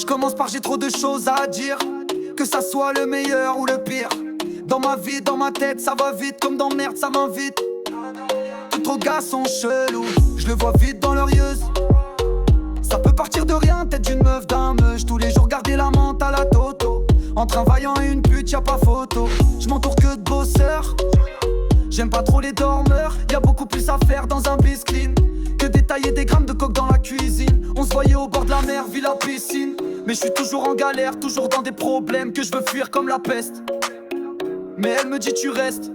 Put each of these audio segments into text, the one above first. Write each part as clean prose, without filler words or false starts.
Je commence par j'ai trop de choses à dire, que ça soit le meilleur ou le pire. Dans ma vie, dans ma tête, ça va vite, comme dans merde, ça m'invite. Trop gars sont chelous, je le vois vite dans leur yeux. Ça peut partir de rien, tête d'une meuf d'un meuge. Tous les jours garder la menthe à la toto. Entre un vaillant et une pute, y'a pas photo. Je m'entoure que de bosseurs. J'aime pas trop les dormeurs. Y'a beaucoup plus à faire dans un bis clean que détailler des grammes de coke dans la cuisine. On se voyait au bord de la mer, villa piscine. Mais je suis toujours en galère, toujours dans des problèmes que je veux fuir comme la peste. Mais elle me dit tu restes.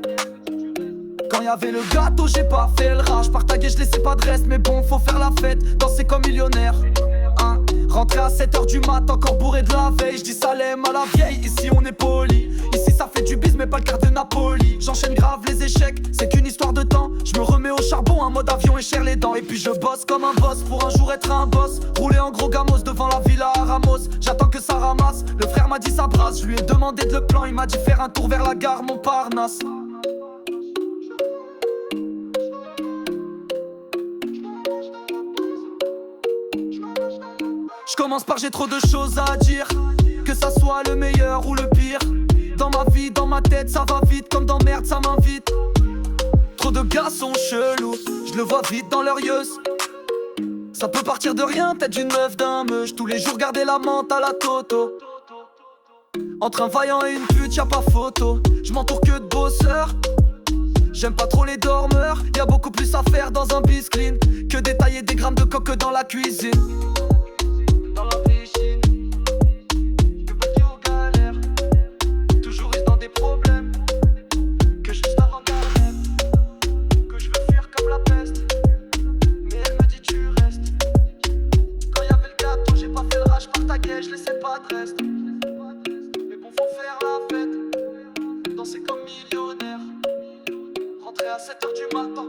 Quand y'avait le gâteau, j'ai pas fait le rage. Partaguer, je laissais pas de reste. Mais bon, faut faire la fête, danser comme millionnaire. Hein? Rentrer à 7h du mat, encore bourré de la veille. J'dis Salem à la vieille, ici on est poli. Ici ça fait du bis, mais pas le quart de Napoli. J'enchaîne grave les échecs, c'est qu'une histoire de temps. Je me remets au charbon, un mode avion et serre les dents. Et puis je bosse comme un boss, pour un jour être un boss. Rouler en gros gamos devant la villa à Ramos. J'attends que ça ramasse, le frère m'a dit ça brasse. Je lui ai demandé de le plan, il m'a dit faire un tour vers la gare Montparnasse. Je commence par j'ai trop de choses à dire, que ça soit le meilleur ou le pire. Dans ma vie, dans ma tête, ça va vite, comme dans merde, ça m'invite. Trop de gars sont chelous, je le vois vite dans leurs yeux. Ça peut partir de rien, tête d'une meuf d'un meuge. Tous les jours garder la menthe à la toto. Entre un vaillant et une pute, y'a pas photo. Je m'entoure que de bosseurs. J'aime pas trop les dormeurs. Y'a beaucoup plus à faire dans un bis clean que détailler des grammes de coke dans la cuisine. Dans la piscine, que parti aux galères. Toujours reste dans des problèmes, que juste avant galère. Que je veux fuir comme la peste. Mais elle me dit tu restes. Quand y'avait le gâteau, j'ai pas fait le rage, partaguais, je laissais pas de reste. Mais bon, faut faire la fête, danser comme millionnaire. Rentrer à 7h du matin.